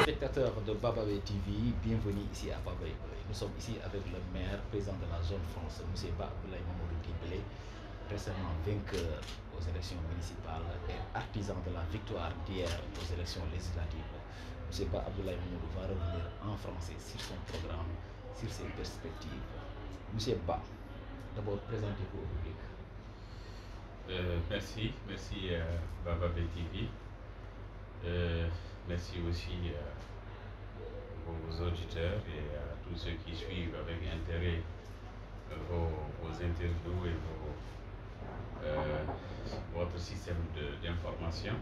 Spectateurs de Bababé TV, bienvenue ici à Bababé. Nous sommes ici avec le maire, président de la zone France, M. Abdoulaye Mamadou Diblé, récemment vainqueur aux élections municipales et artisan de la victoire d'hier aux élections législatives. M. Abdoulaye Mamadou va revenir en français sur son programme, sur ses perspectives. M. Ba, d'abord présentez-vous au public. Merci Bababé TV. Merci aussi aux auditeurs et à tous ceux qui suivent avec intérêt vos interviews et votre système d'information.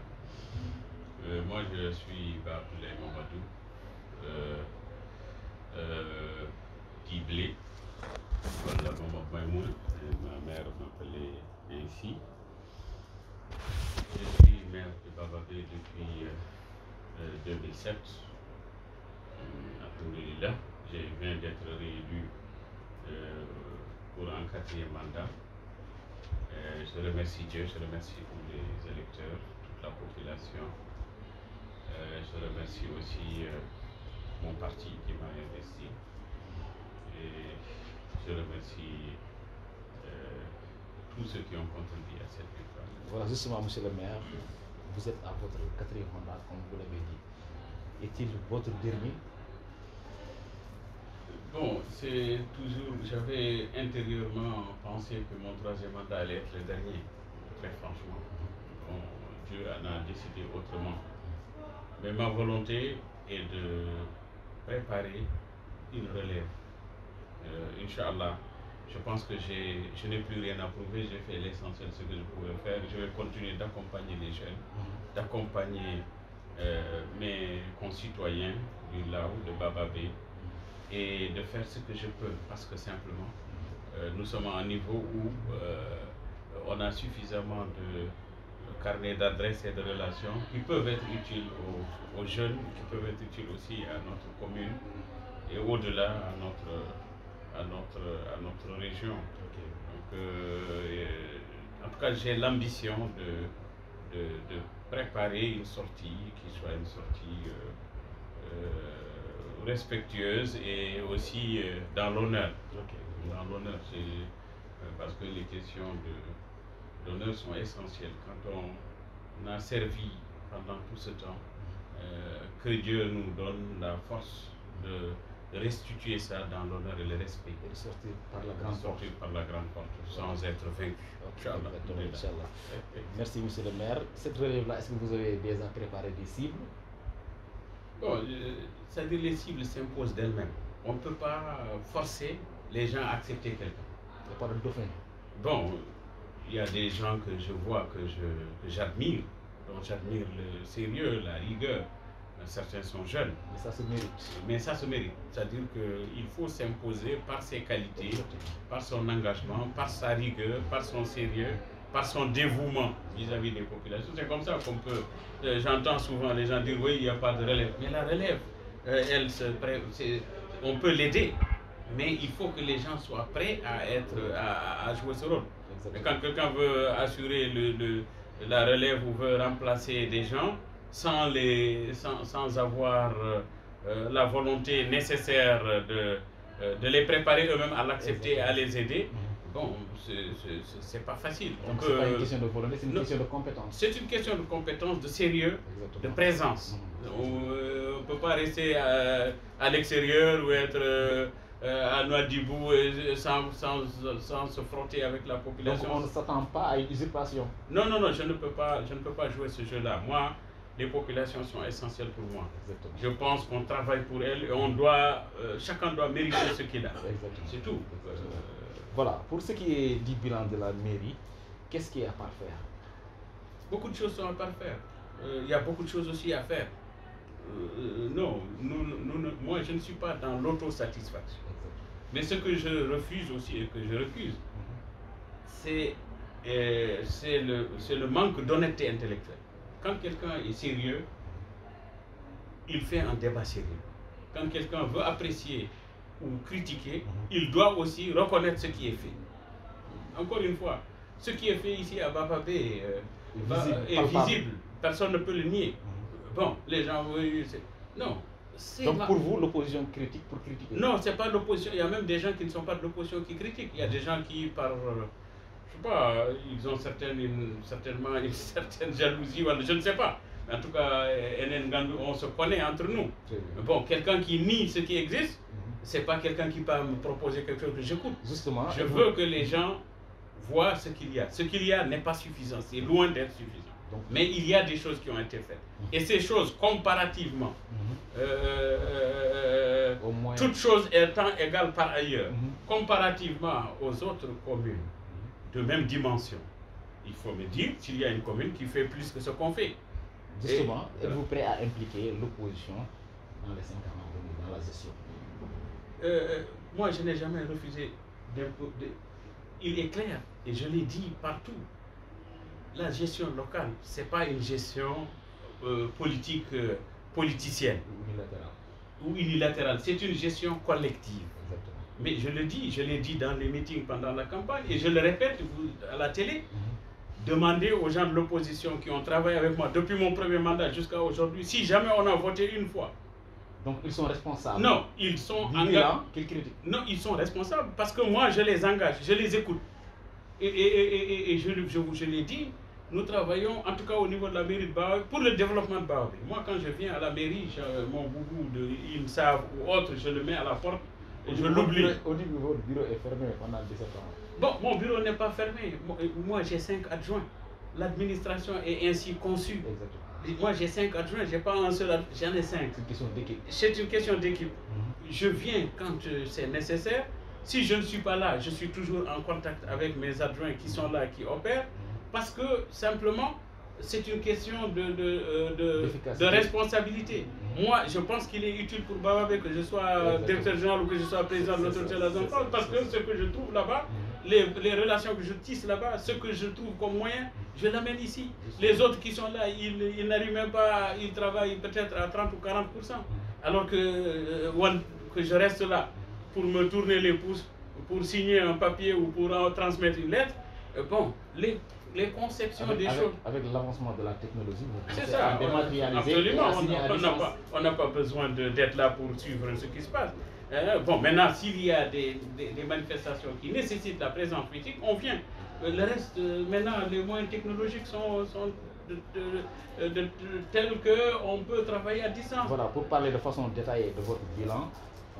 Moi, je suis Abdoulaye Mamadou Diblé. Voilà, ma mère m'appelait ainsi. Je suis maire de Bababé depuis 2007. Alhamdulillah, je viens d'être réélu pour un 4e mandat. Je remercie Dieu, je remercie tous les électeurs, toute la population. Je remercie aussi mon parti qui m'a investi. Et je remercie tous ceux qui ont contribué à cette victoire. Voilà, justement, monsieur le maire, vous êtes à votre 4e mandat, comme vous l'avez dit. Est-il votre dernier? Bon, c'est toujours. J'avais intérieurement pensé que mon 3e mandat allait être le dernier, très franchement. Bon, Dieu en a décidé autrement. Mais ma volonté est de préparer une relève. Inch'Allah, je pense que je n'ai plus rien à prouver, j'ai fait l'essentiel de ce que je pouvais faire. Je vais continuer d'accompagner les jeunes, d'accompagner mes concitoyens du Lao, de Bababé, et de faire ce que je peux, parce que simplement, nous sommes à un niveau où on a suffisamment de carnets d'adresses et de relations qui peuvent être utiles aux jeunes, qui peuvent être utiles aussi à notre commune et au-delà à notre région. Donc, en tout cas, j'ai l'ambition de préparer une sortie qui soit une sortie respectueuse et aussi dans l'honneur. Dans l'honneur, parce que les questions d'honneur sont essentielles. Quand on a servi pendant tout ce temps, que Dieu nous donne la force de restituer ça dans l'honneur et le respect. Et de sortir par la grande porte. Sans être vaincu. Inch'Allah. Merci, monsieur le maire. Cette relève-là, est-ce que vous avez déjà préparé des cibles? Bon, c'est-à-dire les cibles s'imposent d'elles-mêmes. On ne peut pas forcer les gens à accepter quelqu'un. Il n'y a pas de dauphin. Bon, il y a des gens que je vois, que j'admire, dont j'admire le sérieux, la rigueur. Certains sont jeunes. Mais ça se mérite. Mais ça se mérite. C'est-à-dire qu'il faut s'imposer par ses qualités, par son engagement, par sa rigueur, par son sérieux, par son dévouement vis-à-vis des populations. C'est comme ça qu'on peut... J'entends souvent les gens dire oui, il n'y a pas de relève. Mais la relève, on peut l'aider. Mais il faut que les gens soient prêts à jouer ce rôle. Et quand quelqu'un veut assurer la relève ou veut remplacer des gens, sans avoir la volonté nécessaire de les préparer eux-mêmes à l'accepter, à les aider, bon, c'est pas facile. Donc c'est pas une question de volonté, c'est une question de compétence. C'est une question de compétence, de sérieux, de présence. On ne peut pas rester à l'extérieur ou être à Nouadhibou sans se frotter avec la population. Donc on ne s'attend pas à une usurpation. Non, je ne peux pas jouer ce jeu-là. Moi, les populations sont essentielles pour moi. Exactement. Je pense qu'on travaille pour elles et chacun doit mériter ce qu'il a. C'est tout. Voilà, pour ce qui est du bilan de la mairie, qu'est-ce qui est à parfaire? Beaucoup de choses sont à parfaire. Il y a beaucoup de choses aussi à faire. Non, moi je ne suis pas dans l'autosatisfaction. Mais ce que je refuse aussi et que je recuse, c'est le manque d'honnêteté intellectuelle. Quand quelqu'un est sérieux, il fait un débat sérieux. quand quelqu'un veut apprécier ou critiquer, il doit aussi reconnaître ce qui est fait. Encore une fois, ce qui est fait ici à Bapabé est visible. Personne ne peut le nier. Bon, les gens, oui, non. Donc pour vous, l'opposition critique pour critiquer? Non, c'est pas l'opposition. Il y a même des gens qui ne sont pas de l'opposition qui critiquent. Il y a des gens qui, par, je sais pas, ils ont certainement une certaine jalousie, je ne sais pas. Mais en tout cas, on se connaît entre nous. Bon, quelqu'un qui nie ce qui existe, c'est pas quelqu'un qui peut me proposer quelque chose que j'écoute. Justement. Je veux que les gens voient ce qu'il y a. Ce qu'il y a n'est pas suffisant, c'est loin d'être suffisant. Donc, mais il y a des choses qui ont été faites. Et ces choses, comparativement, au moins, toutes choses étant égales par ailleurs, comparativement aux autres communes de même dimension, il faut me dire s'il y a une commune qui fait plus que ce qu'on fait. Justement, êtes-vous prêt à impliquer l'opposition dans les 5 ans dans la gestion? Moi, je n'ai jamais refusé d'impôt. Il est clair, et je l'ai dit partout, la gestion locale, ce n'est pas une gestion politique politicienne ou unilatérale, c'est une gestion collective. Exactement. Mais je le dis, je l'ai dit dans les meetings pendant la campagne, et je le répète à la télé, demandez aux gens de l'opposition qui ont travaillé avec moi depuis mon premier mandat jusqu'à aujourd'hui, si jamais on a voté une fois. Donc ils sont responsables? Non, ils sont engagés. Qu'ils critiquent? Non, ils sont responsables parce que moi je les engage, je les écoute. Et je l'ai dit, nous travaillons en tout cas au niveau de la mairie de Baobé pour le développement de Baobé. Moi quand je viens à la mairie, mon boubou de INSAV ou autre, je le mets à la porte et je l'oublie. Au niveau de votre bureau est fermé pendant 17 ans. Bon, mon bureau n'est pas fermé. Moi j'ai 5 adjoints. L'administration est ainsi conçue. Exactement. Moi j'ai 5 adjoints, j'ai pas un seul adjoint, j'en ai 5. C'est une question d'équipe. C'est une question d'équipe. Je viens quand c'est nécessaire. Si je ne suis pas là, je suis toujours en contact avec mes adjoints qui sont là, qui opèrent, parce que simplement, c'est une question de responsabilité. Moi, je pense qu'il est utile pour Baobé que je sois directeur général ou que je sois président de l'autorité de la zone franche, parce que ce que je trouve là-bas, les relations que je tisse là-bas, ce que je trouve comme moyen, je l'amène ici. Les autres qui sont là, ils n'arrivent même pas, ils travaillent peut-être à 30 ou 40%, alors que je reste là pour me tourner les pouces, pour signer un papier ou pour transmettre une lettre. Bon, les conceptions des choses... Avec l'avancement de la technologie, c'est ça, absolument, on n'a pas besoin d'être là pour suivre ce qui se passe. Bon, maintenant, s'il y a des manifestations qui nécessitent la présence physique, on vient. Le reste, maintenant, les moyens technologiques sont tels qu'on peut travailler à distance. Voilà, pour parler de façon détaillée de votre bilan,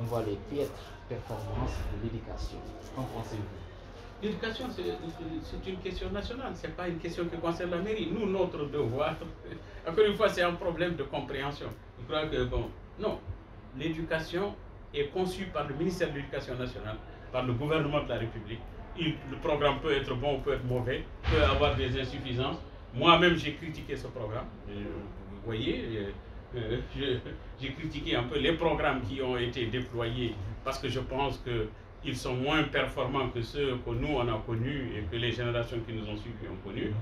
on voit les piètres performances de l'éducation. Qu'en pensez-vous? L'éducation, c'est une question nationale, ce n'est pas une question qui concerne la mairie. Nous, notre devoir, encore une fois, c'est un problème de compréhension. Je crois que, bon, non, l'éducation est conçue par le ministère de l'Éducation nationale, par le gouvernement de la République. Le programme peut être bon ou peut être mauvais, peut avoir des insuffisances. Moi-même, j'ai critiqué ce programme. Vous voyez, j'ai critiqué un peu les programmes qui ont été déployés parce que je pense qu'ils sont moins performants que ceux que nous on a connus et que les générations qui nous ont suivis ont connus.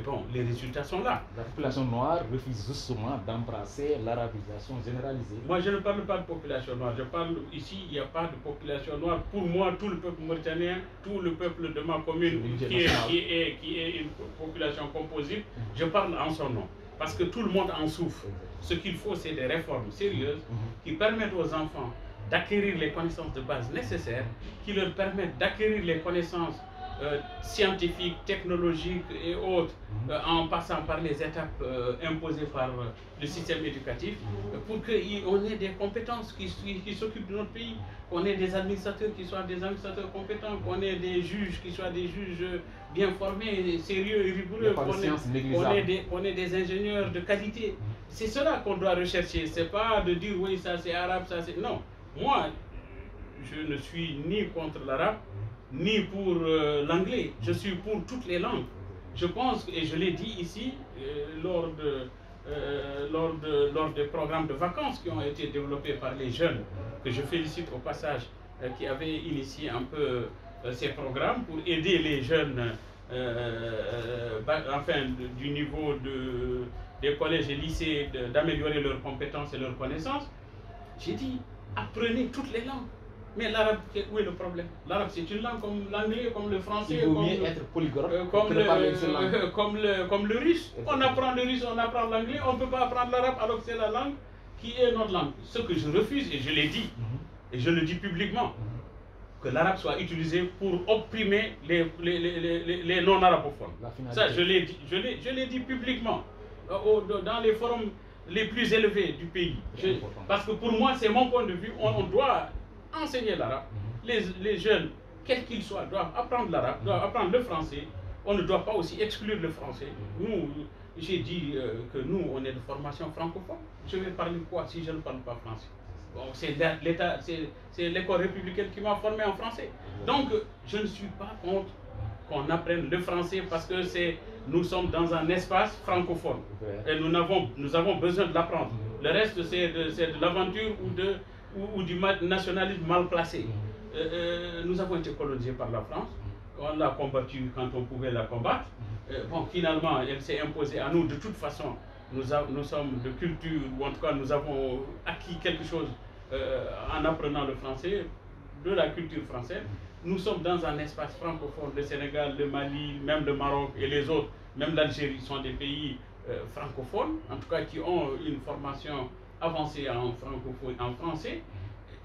Bon, les résultats sont là. La population noire refuse justement d'embrasser l'arabisation généralisée. Moi, je ne parle pas de population noire. Je parle ici, il n'y a pas de population noire. Pour moi, tout le peuple mauritanien, tout le peuple de ma commune, qui est une population composite, je parle en son nom. Parce que tout le monde en souffre. Ce qu'il faut, c'est des réformes sérieuses qui permettent aux enfants d'acquérir les connaissances de base nécessaires, qui leur permettent d'acquérir les connaissances scientifiques, technologiques et autres, en passant par les étapes imposées par le système éducatif, pour qu'on ait des compétences qui s'occupent de notre pays, qu'on ait des administrateurs qui soient des administrateurs compétents, qu'on ait des juges qui soient des juges bien formés, sérieux et rigoureux, qu'on ait des ingénieurs de qualité. C'est cela qu'on doit rechercher, c'est pas de dire oui ça c'est arabe, ça c'est... Non, moi je ne suis ni contre l'arabe, ni pour l'anglais, je suis pour toutes les langues. Je pense, et je l'ai dit ici, lors des programmes de vacances qui ont été développés par les jeunes, que je félicite au passage, qui avaient initié un peu ces programmes pour aider les jeunes, enfin du niveau des collèges et lycées, d'améliorer leurs compétences et leurs connaissances. J'ai dit, apprenez toutes les langues. Mais l'arabe, où est le problème? L'arabe, c'est une langue comme l'anglais, comme le français. Il vaut mieux être polyglotte comme que de parler une seule langue. comme le russe. On apprend le russe, on apprend l'anglais, on ne peut pas apprendre l'arabe alors que c'est la langue qui est notre langue. Ce que je refuse, et je l'ai dit, et je le dis publiquement, que l'arabe soit utilisé pour opprimer les non-arabophones. Ça, je l'ai dit publiquement, dans les forums les plus élevés du pays. Parce que pour moi, c'est mon point de vue, on doit enseigner l'arabe. Les jeunes, quels qu'ils soient, doivent apprendre l'arabe, doivent apprendre le français. On ne doit pas aussi exclure le français. Nous, j'ai dit que nous, on est de formation francophone. Je vais parler quoi si je ne parle pas français? Bon, c'est l'État, c'est l'école républicaine qui m'a formé en français. Donc, je ne suis pas contre qu'on apprenne le français parce que nous sommes dans un espace francophone. Et nous avons besoin de l'apprendre. Le reste, c'est de l'aventure ou du nationalisme mal placé. Nous avons été colonisés par la France. On l'a combattu quand on pouvait la combattre. Bon, finalement, elle s'est imposée à nous. De toute façon, nous sommes de culture, ou en tout cas, nous avons acquis quelque chose en apprenant le français, de la culture française. Nous sommes dans un espace francophone. Le Sénégal, le Mali, même le Maroc et les autres, même l'Algérie, sont des pays francophones, en tout cas qui ont une formation avancée en français.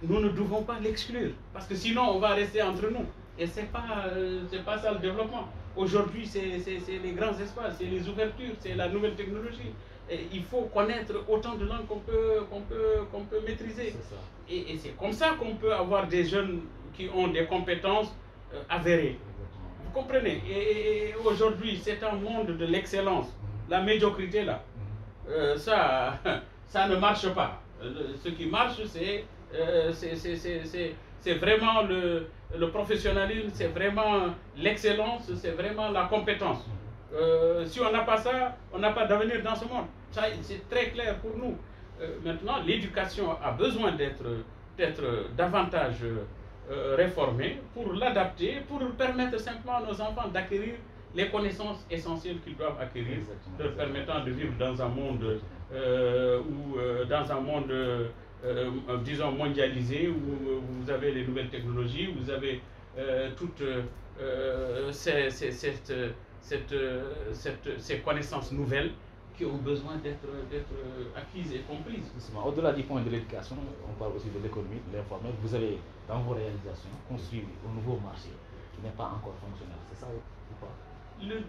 Nous ne devons pas l'exclure, parce que sinon on va rester entre nous. Et ce n'est pas ça le développement. Aujourd'hui, c'est les grands espaces, c'est les ouvertures, c'est la nouvelle technologie. Et il faut connaître autant de langues qu'on peut maîtriser. Et c'est comme ça qu'on peut avoir des jeunes qui ont des compétences avérées. Vous comprenez? Et aujourd'hui, c'est un monde de l'excellence. La médiocrité, là, ça ne marche pas. Ce qui marche, c'est vraiment le professionnalisme, c'est vraiment l'excellence, c'est vraiment la compétence. Si on n'a pas ça, on n'a pas d'avenir dans ce monde. Ça, c'est très clair pour nous. Maintenant, l'éducation a besoin d'être davantage réformée pour l'adapter, pour permettre simplement à nos enfants d'acquérir les connaissances essentielles qu'ils doivent acquérir, leur permettant de vivre dans un monde disons mondialisé, où vous avez les nouvelles technologies, vous avez toutes ces connaissances nouvelles qui ont besoin d'être acquises et comprises. Au-delà du point de l'éducation, on parle aussi de l'économie, de l'informel. Vous avez, dans vos réalisations, construit un nouveau marché qui n'est pas encore fonctionnel. C'est ça ou pas?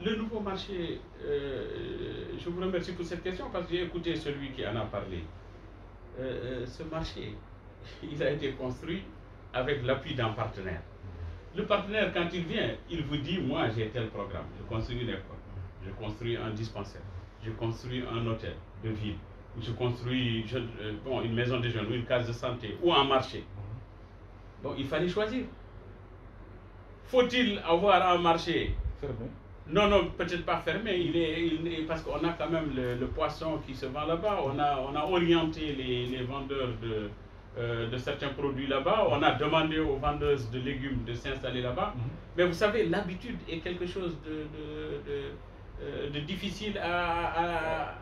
Le nouveau marché, je vous remercie pour cette question parce que j'ai écouté celui qui en a parlé. Ce marché, il a été construit avec l'appui d'un partenaire. Le partenaire, quand il vient, il vous dit, moi j'ai tel programme, je construis une école, je construis un dispensaire, je construis un hôtel de ville, je construis une maison de jeunes, ou une case de santé, ou un marché. Bon, il fallait choisir. Faut-il avoir un marché fermé? Non, peut-être pas fermé, parce qu'on a quand même le poisson qui se vend là-bas, on a orienté les vendeurs de certains produits là-bas, on a demandé aux vendeuses de légumes de s'installer là-bas. Mais vous savez, l'habitude est quelque chose de difficile à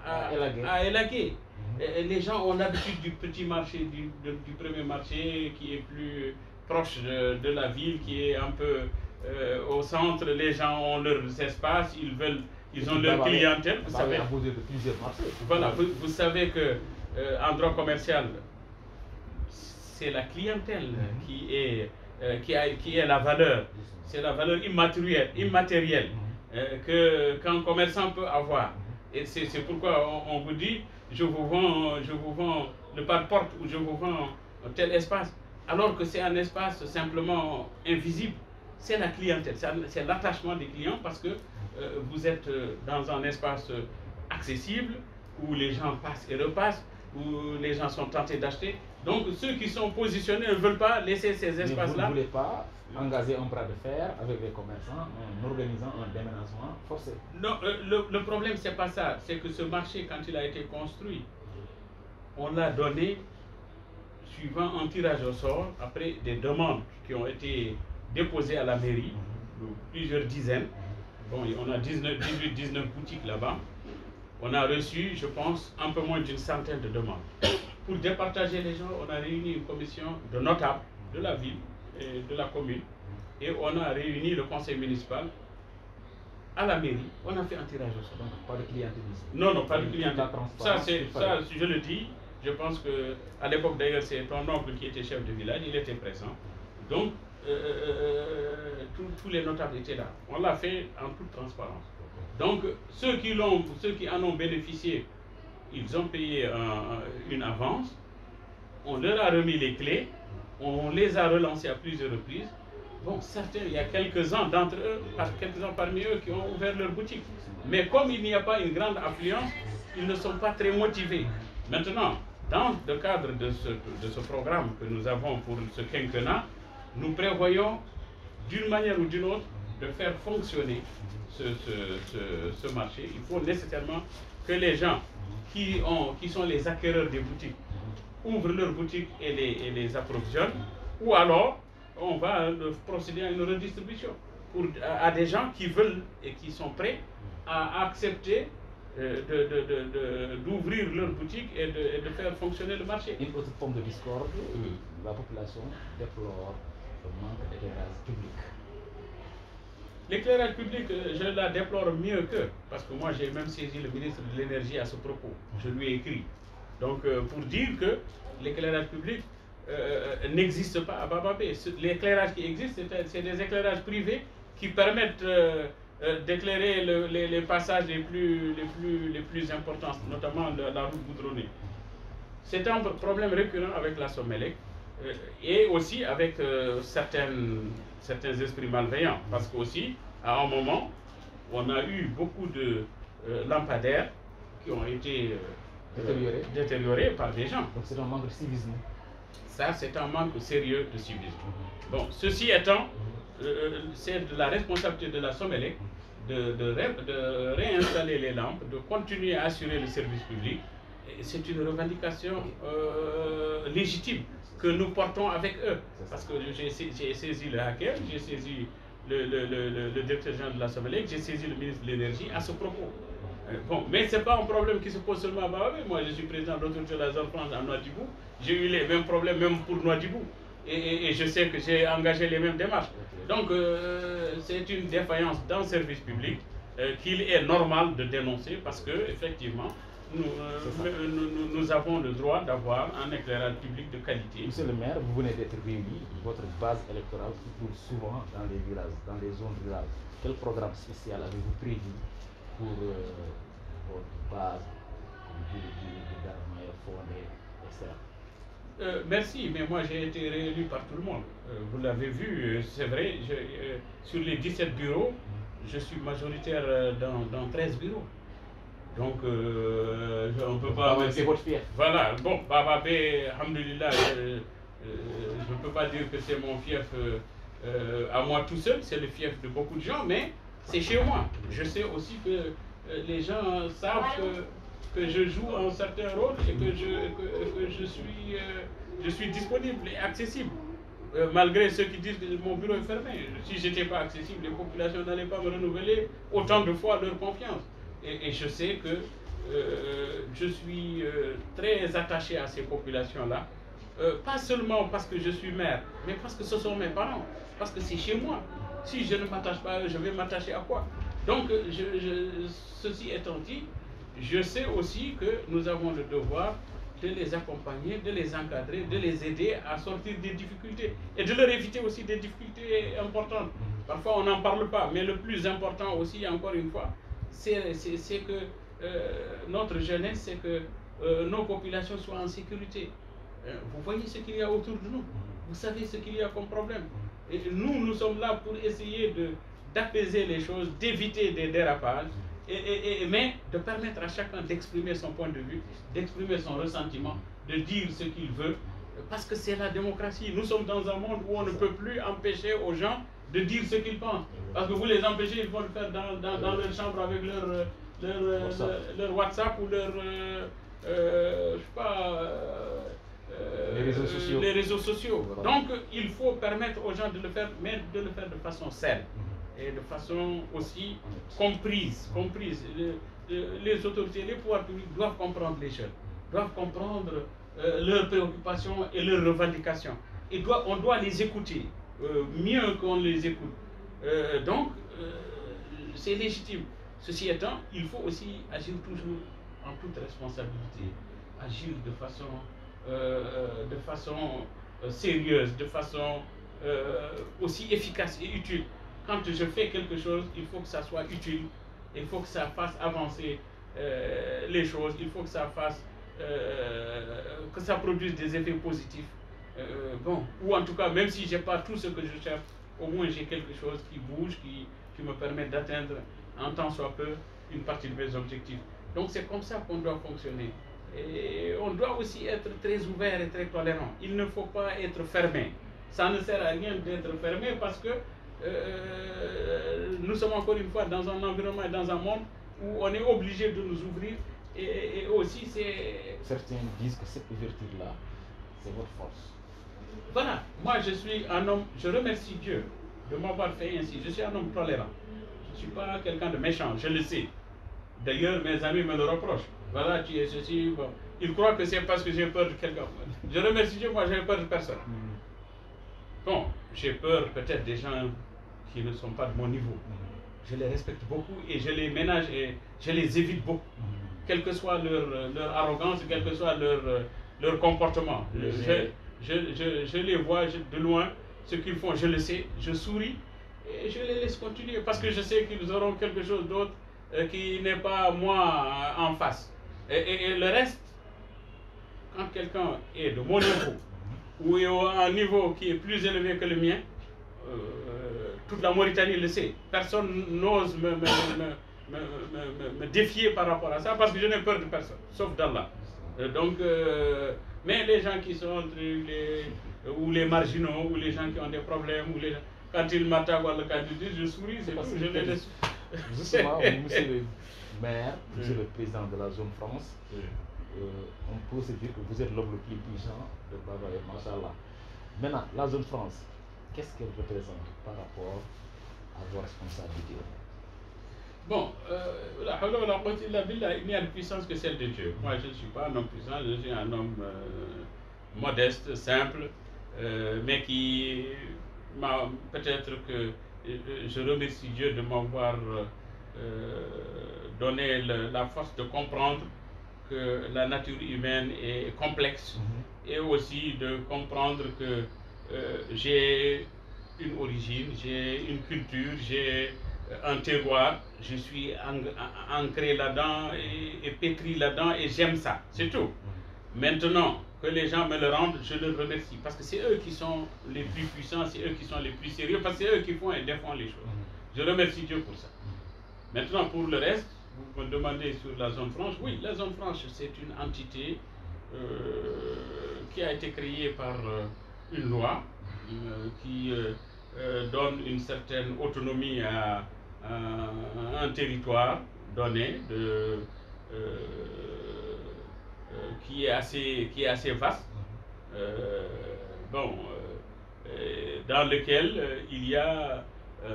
élaguer. Les gens ont l'habitude du petit marché, du premier marché qui est plus proche de la ville, qui est un peu au centre. Les gens ont leurs espaces, ils ont leur clientèle. Vous savez, de plusieurs marchés. Voilà, vous savez que en droit commercial, c'est la clientèle qui est la valeur. C'est la valeur immatérielle qu'un commerçant peut avoir. Et c'est pourquoi on vous dit, je vous vends le pas-de-porte ou je vous vends tel espace, alors que c'est un espace simplement invisible. C'est la clientèle, c'est l'attachement des clients parce que vous êtes dans un espace accessible où les gens passent et repassent, où les gens sont tentés d'acheter. Donc ceux qui sont positionnés ne veulent pas laisser ces espaces-là. Vous ne voulez pas engager un bras de fer avec les commerçants en organisant un déménagement forcé? Non, le problème, c'est pas ça. C'est que ce marché, quand il a été construit, on l'a donné suivant un tirage au sort, après des demandes qui ont été déposées à la mairie, plusieurs dizaines. Bon, on a 19 boutiques là-bas. On a reçu, je pense, un peu moins d'une centaine de demandes. pour départager les gens, on a réuni une commission de notables de la ville et de la commune, et on a réuni le conseil municipal à la mairie. On a fait un tirage au sort. Donc pas de clientélisme. Non, non, pas de clientélisme. Ça, ça, je le dis, je pense qu'à l'époque d'ailleurs, c'est ton oncle qui était chef de village, il était présent. Donc, tous les notables étaient là. On l'a fait en toute transparence. Donc, ceux qui en ont bénéficié, ils ont payé une avance, on leur a remis les clés, on les a relancés à plusieurs reprises. Bon, certains, il y a quelques-uns d'entre eux, quelques-uns parmi eux qui ont ouvert leur boutique. Mais comme il n'y a pas une grande affluence, ils ne sont pas très motivés. Maintenant, dans le cadre de ce programme que nous avons pour ce quinquennat, nous prévoyons d'une manière ou d'une autre de faire fonctionner ce marché. Il faut nécessairement que les gens qui sont les acquéreurs des boutiques ouvrent leurs boutiques et les approvisionnent, ou alors on va procéder à une redistribution à des gens qui veulent et qui sont prêts à accepter d'ouvrir leur boutique et de faire fonctionner le marché. Une autre forme de discorde, la population déplore le manque d'éclairage public. L'éclairage public, je la déplore mieux qu'eux, parce que moi j'ai même saisi le ministre de l'énergie à ce propos. Je lui ai écrit. Donc pour dire que l'éclairage public n'existe pas à Baba-Bé. L'éclairage qui existe, c'est des éclairages privés qui permettent d'éclairer les passages les plus importants, notamment la route goudronnée. C'est un problème récurrent avec la Somelec et aussi avec certains esprits malveillants, parce qu'aussi, à un moment, on a eu beaucoup de lampadaires qui ont été détériorés par des gens. Donc c'est un manque de civisme. Ça, c'est un manque sérieux de civisme. Bon, ceci étant, c'est de la responsabilité de la Somelec de réinstaller les lampes, de continuer à assurer le service public. C'est une revendication légitime que nous portons avec eux. Parce que j'ai saisi le hacker, j'ai saisi le directeur général de la Somelec, j'ai saisi le ministre de l'énergie à ce propos. Bon, mais ce n'est pas un problème qui se pose seulement à Baba-Bé. Moi, je suis président de l'autorité de la zone France à Nouadhibou. J'ai eu les mêmes problèmes même pour Nouadhibou. Et je sais que j'ai engagé les mêmes démarches. Donc, c'est une défaillance dans le service public qu'il est normal de dénoncer parce que, effectivement, nous avons le droit d'avoir un éclairage public de qualité. Monsieur le maire, vous venez d'être réélu. Votre base électorale se trouve souvent dans les villages, dans les zones rurales. Quel programme spécial avez-vous prévu pour votre base, comme vous le dites, de Darmaye, Fondé, etc. Merci, mais moi j'ai été réélu par tout le monde. Vous l'avez vu, c'est vrai, sur les 17 bureaux, je suis majoritaire dans 13 bureaux. Donc, on ne peut pas... C'est votre fief. Voilà, bon, Baba-Bé, alhamdoulilah, je ne peux pas dire que c'est mon fief à moi tout seul, c'est le fief de beaucoup de gens, mais c'est chez moi. Je sais aussi que les gens savent que je joue un certain rôle et que je suis disponible et accessible. Malgré ceux qui disent que mon bureau est fermé. Si je n'étais pas accessible, les populations n'allaient pas me renouveler autant de fois leur confiance. Et je sais que je suis très attaché à ces populations-là. Pas seulement parce que je suis maire, mais parce que ce sont mes parents. Parce que c'est chez moi. Si je ne m'attache pas à eux, je vais m'attacher à quoi? Donc, ceci étant dit, je sais aussi que nous avons le devoir de les accompagner, de les encadrer, de les aider à sortir des difficultés et de leur éviter aussi des difficultés importantes. Parfois, on n'en parle pas, mais le plus important aussi, encore une fois, c'est que notre jeunesse, c'est que nos populations soient en sécurité. Vous voyez ce qu'il y a autour de nous. Vous savez ce qu'il y a comme problème. Et nous sommes là pour essayer d'apaiser les choses, d'éviter des dérapages, mais de permettre à chacun d'exprimer son point de vue, d'exprimer son ressentiment, de dire ce qu'il veut, parce que c'est la démocratie. Nous sommes dans un monde où on ne peut plus empêcher aux gens de dire ce qu'ils pensent. Parce que vous les empêchez, ils vont le faire dans leur chambre avec leur WhatsApp ou leur, je sais pas, les réseaux sociaux. Voilà. Donc, il faut permettre aux gens de le faire, mais de le faire de façon saine et de façon aussi comprise. Les autorités, les pouvoirs publics doivent comprendre les jeunes, doivent comprendre leurs préoccupations et leurs revendications. Et on doit les écouter mieux qu'on les écoute. Donc, c'est légitime. Ceci étant, il faut aussi agir toujours en toute responsabilité, agir de façon sérieuse, de façon aussi efficace et utile. Quand je fais quelque chose, il faut que ça soit utile, il faut que ça fasse avancer les choses, il faut que ça fasse, que ça produise des effets positifs. Bon, ou en tout cas, même si je n'ai pas tout ce que je cherche, au moins j'ai quelque chose qui bouge, qui me permet d'atteindre, en tant soit peu, une partie de mes objectifs. Donc c'est comme ça qu'on doit fonctionner. Et on doit aussi être très ouvert et très tolérant. Il ne faut pas être fermé. Ça ne sert à rien d'être fermé parce que nous sommes encore une fois dans un environnement et dans un monde où on est obligé de nous ouvrir. Et aussi c'est... Certains disent que cette ouverture-là, c'est votre force. Voilà, moi je suis un homme, je remercie Dieu de m'avoir fait ainsi. Je suis un homme tolérant. Je ne suis pas quelqu'un de méchant, je le sais. D'ailleurs, mes amis me le reprochent. Voilà, tu es ceci. Bon. Ils croient que c'est parce que j'ai peur de quelqu'un. Je remercie Dieu, moi, je n'ai peur de personne. Bon, j'ai peur peut-être des gens qui ne sont pas de mon niveau. Je les respecte beaucoup et je les ménage et je les évite beaucoup. Quelle que soit leur arrogance, quel que soit leur comportement. Je les vois de loin, ce qu'ils font, je le sais, je souris et je les laisse continuer parce que je sais qu'ils auront quelque chose d'autre qui n'est pas moi en face. Et le reste, quand quelqu'un est de mon niveau ou est à un niveau qui est plus élevé que le mien, toute la Mauritanie le sait. Personne n'ose me défier par rapport à ça parce que je n'ai peur de personne, sauf d'Allah. Mais les gens qui sont entre ou les marginaux, ou les gens qui ont des problèmes, ou quand ils m'attaquent ou quand ils disent je souris, c'est tout, je les laisse. Justement, monsieur le maire, monsieur le président de la zone France, on peut se dire que vous êtes l'homme le plus puissant de Baba et Machallah. Maintenant, la zone France, qu'est-ce qu'elle représente par rapport à vos responsabilités? Bon, il n'y a de puissance que celle de Dieu. Moi, je ne suis pas un homme puissant, je suis un homme modeste, simple, mais qui m'a peut-être que je remercie Dieu de m'avoir donné la force de comprendre que la nature humaine est complexe et aussi de comprendre que j'ai une origine, j'ai une culture, j'ai un terroir, je suis ancré là-dedans et pétri là-dedans et j'aime ça, c'est tout. Maintenant que les gens me le rendent, je leur remercie parce que c'est eux qui sont les plus puissants, c'est eux qui sont les plus sérieux, parce que c'est eux qui font et défendent les choses. Je remercie Dieu pour ça. Maintenant pour le reste, vous me demandez sur la zone franche, oui, la zone franche c'est une entité qui a été créée par une loi qui donne une certaine autonomie à un territoire donné qui est assez vaste, dans lequel il y a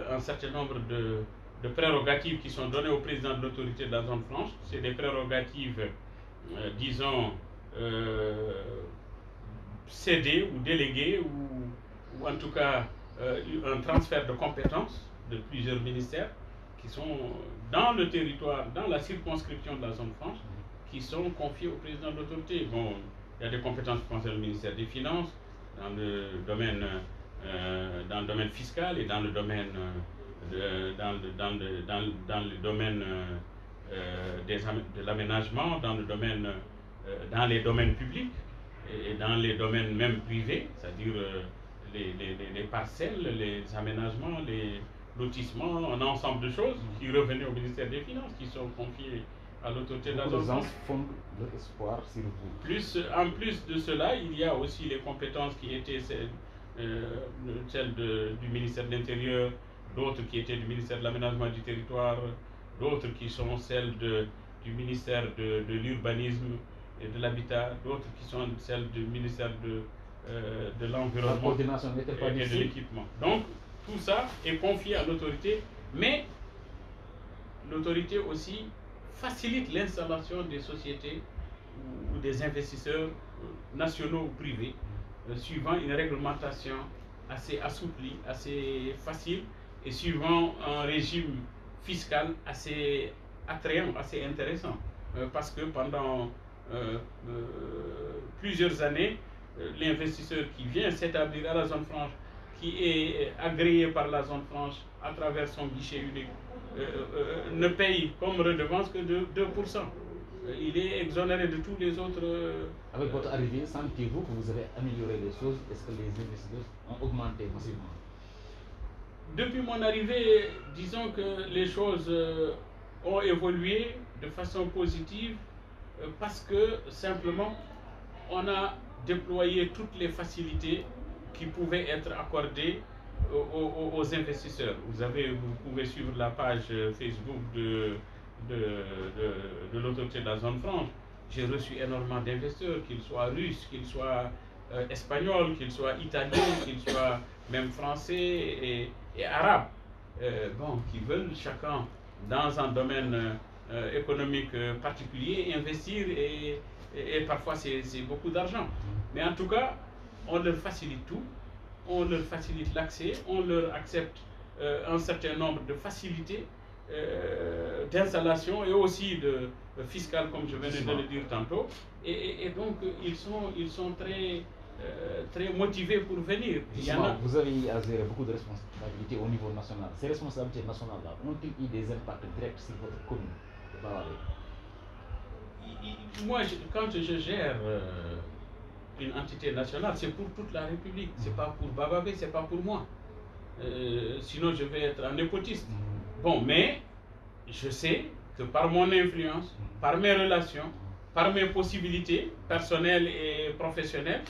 un certain nombre de prérogatives qui sont données au président de l'autorité de la zone franche. C'est des prérogatives, disons, cédées ou déléguées, ou en tout cas un transfert de compétences de plusieurs ministères qui sont dans le territoire, dans la circonscription de la zone franche, qui sont confiées au président de l'autorité. Bon, il y a des compétences qui concernent le ministère des Finances, dans le domaine fiscal et dans le domaine de l'aménagement, dans les domaines publics et dans les domaines même privés, c'est-à-dire les parcelles, les aménagements, les lotissements, un ensemble de choses qui revenaient au ministère des Finances, qui sont confiées à l'autorité de la zone franche. Fondent leur espoir sur vous. En plus de cela, il y a aussi les compétences qui étaient celles du ministère de l'Intérieur, d'autres qui étaient du ministère de l'Aménagement du Territoire, d'autres qui sont celles du ministère de l'Urbanisme et de l'Habitat, d'autres qui sont celles du ministère de l'Environnement et de l'Équipement. Donc, tout ça est confié à l'autorité, mais l'autorité aussi facilite l'installation des sociétés ou des investisseurs nationaux ou privés, suivant une réglementation assez assouplie, assez facile, et suivant un régime fiscal assez attrayant, assez intéressant. Parce que pendant plusieurs années, l'investisseur qui vient s'établir à la zone franche, qui est agréé par la zone franche à travers son guichet unique, ne paye comme redevance que de 2%. Il est exonéré de tous les autres. Avec votre arrivée, sentez-vous que vous avez amélioré les choses? Est-ce que les investisseurs ont augmenté massivement? Depuis mon arrivée, disons que les choses ont évolué de façon positive parce que simplement on a déployé toutes les facilités qui pouvaient être accordées aux investisseurs. Vous pouvez suivre la page Facebook de l'autorité de la zone franche. J'ai reçu énormément d'investisseurs, qu'ils soient russes, qu'ils soient espagnols, qu'ils soient italiens, qu'ils soient même français et arabes, qui veulent chacun dans un domaine économique particulier investir et parfois c'est beaucoup d'argent. Mais en tout cas, on leur facilite tout, on leur facilite l'accès, on leur accepte un certain nombre de facilités d'installation et aussi de fiscales, comme je venais de le dire tantôt. Et donc, ils sont très motivés pour venir. Vous avez à gérer beaucoup de responsabilités au niveau national. Ces responsabilités nationales-là ont-ils eu des impacts directs sur votre commune de Baba Bay? Moi, quand je gère une entité nationale, c'est pour toute la République. C'est pas pour Baba Bay, c'est pas pour moi. Sinon, je vais être un népotiste. Bon, mais je sais que par mon influence, par mes relations, par mes possibilités personnelles et professionnelles,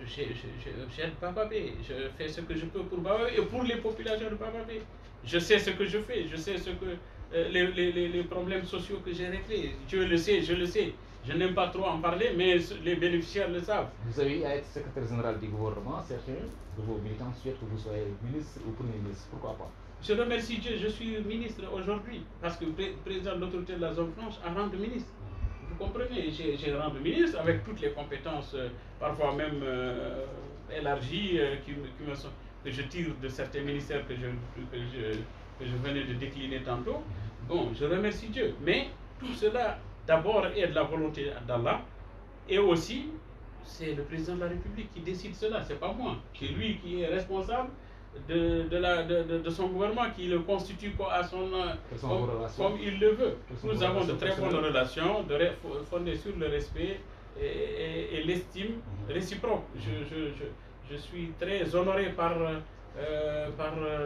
j'aide Baba Bay. Je fais ce que je peux pour Baba Bay et pour les populations de Baba Bay. Je sais ce que je fais, je sais ce que les problèmes sociaux que j'ai réglés. Je le sais. Je n'aime pas trop en parler, mais les bénéficiaires le savent. Vous avez à être secrétaire général du gouvernement, certains de vos militants souhaitent que vous soyez ministre ou premier ministre. Pourquoi pas? Je remercie Dieu, je suis ministre aujourd'hui, parce que le président de l'autorité de la zone franche a rang de ministre. Vous comprenez, j'ai rang de ministre avec toutes les compétences, parfois même élargies, que je tire de certains ministères que je venais de décliner tantôt. Bon, je remercie Dieu. Mais tout cela, d'abord, est de la volonté d'Allah. Et aussi, c'est le président de la République qui décide cela, c'est pas moi. C'est lui qui est responsable de son gouvernement, qui le constitue comme il le veut. Nous avons de très bonnes relations fondées sur le respect et l'estime réciproque. Je suis très honoré par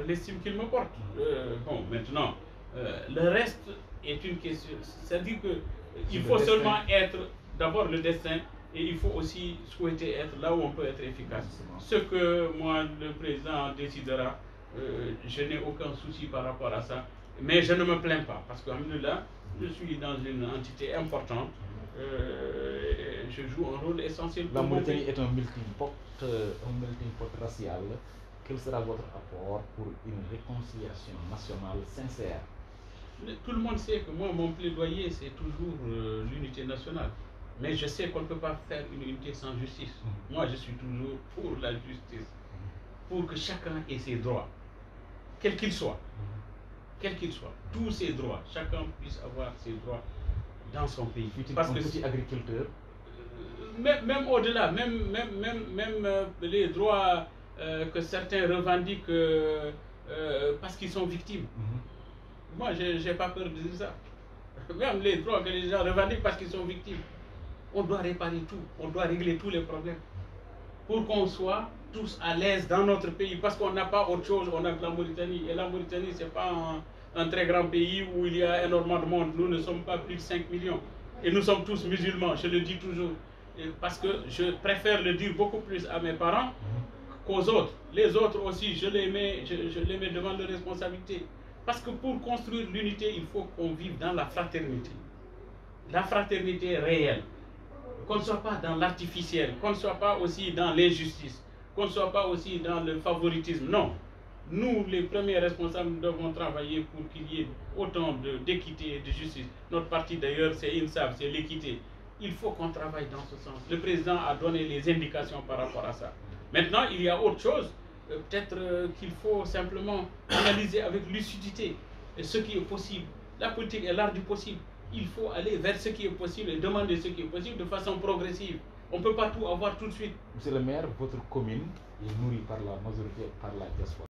l'estime qu'il me porte. Bon, maintenant, le reste est une question. C'est-à-dire qu'il faut seulement être d'abord le destin. Et il faut aussi souhaiter être là où on peut être efficace. Ce que moi, le président décidera, je n'ai aucun souci par rapport à ça. Mais je ne me plains pas, parce que là, je suis dans une entité importante. Je joue un rôle essentiel. La Mauritanie est un multipote racial. Quel sera votre apport pour une réconciliation nationale sincère? Tout le monde sait que moi, mon plaidoyer, c'est toujours l'unité nationale. Mais je sais qu'on ne peut pas faire une unité sans justice. Moi, je suis toujours pour la justice, pour que chacun ait ses droits, quels qu'ils soient. Quels qu'ils soient, tous ses droits, chacun puisse avoir ses droits dans son pays. Parce que petit agriculteur. Même au-delà, même les droits que certains revendiquent parce qu'ils sont victimes. Moi, je n'ai pas peur de dire ça. Même les droits que les gens revendiquent parce qu'ils sont victimes. On doit réparer tout, on doit régler tous les problèmes pour qu'on soit tous à l'aise dans notre pays, parce qu'on n'a pas autre chose, on a que la Mauritanie, et la Mauritanie c'est pas un très grand pays où il y a énormément de monde. Nous ne sommes pas plus de 5 millions et nous sommes tous musulmans, je le dis toujours, parce que je préfère le dire beaucoup plus à mes parents qu'aux autres. Les autres aussi, je les mets devant leurs responsabilités, parce que pour construire l'unité, il faut qu'on vive dans la fraternité réelle. Qu'on ne soit pas dans l'artificiel, qu'on ne soit pas aussi dans l'injustice, qu'on ne soit pas aussi dans le favoritisme. Non. Nous, les premiers responsables, nous devons travailler pour qu'il y ait autant d'équité et de justice. Notre parti, d'ailleurs, c'est INSAF, c'est l'équité. il faut qu'on travaille dans ce sens. Le président a donné les indications par rapport à ça. Maintenant, il y a autre chose. Peut-être qu'il faut simplement analyser avec lucidité ce qui est possible. La politique est l'art du possible. Il faut aller vers ce qui est possible et demander ce qui est possible de façon progressive. On ne peut pas tout avoir tout de suite. Monsieur le maire, votre commune est nourrie par la majorité, par la diaspora.